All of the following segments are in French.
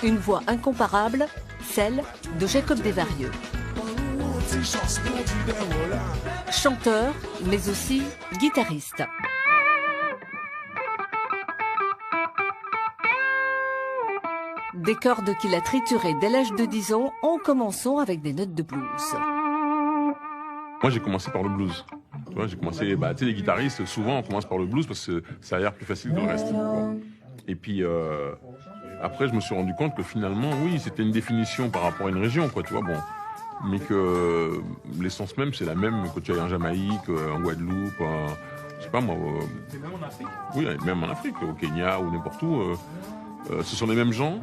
Une voix incomparable, celle de Jacob Desvarieux. Chanteur, mais aussi guitariste. Des cordes qu'il a triturées dès l'âge de 10 ans en commençant avec des notes de blues. Moi j'ai commencé par le blues. Tu vois, j'ai commencé, tu sais, les guitaristes, souvent on commence par le blues parce que ça a l'air plus facile que le reste. Bon. Et puis après je me suis rendu compte que finalement, oui, c'était une définition par rapport à une région, quoi, tu vois, bon. Mais que l'essence même c'est la même que tu ailles en Jamaïque, en Guadeloupe, je sais pas moi. Même en Afrique. Oui, même en Afrique, au Kenya ou n'importe où. Ce sont les mêmes gens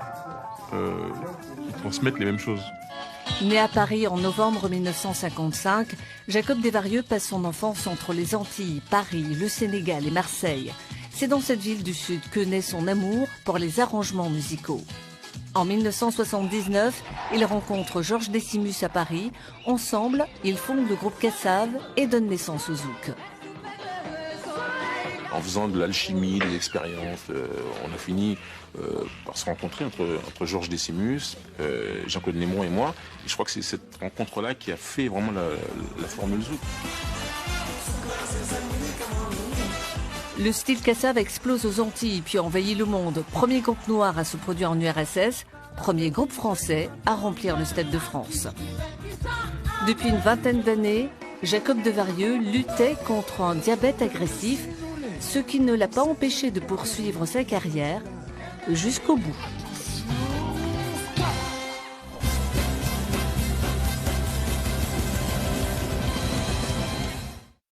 qui transmettent les mêmes choses. Né à Paris en novembre 1955, Jacob Desvarieux passe son enfance entre les Antilles, Paris, le Sénégal et Marseille. C'est dans cette ville du Sud que naît son amour pour les arrangements musicaux. En 1979, il rencontre Georges Décimus à Paris. Ensemble, ils fondent le groupe Cassave et donnent naissance au zouk. En faisant de l'alchimie, des expériences, on a fini par se rencontrer entre Georges Décimus, Jean-Claude Némon et moi. Et je crois que c'est cette rencontre-là qui a fait vraiment la formule zouk. Le style Cassave explose aux Antilles puis envahit le monde. Premier groupe noir à se produire en URSS, premier groupe français à remplir le Stade de France. Depuis une vingtaine d'années, Jacob Desvarieux luttait contre un diabète agressif, ce qui ne l'a pas empêché de poursuivre sa carrière jusqu'au bout.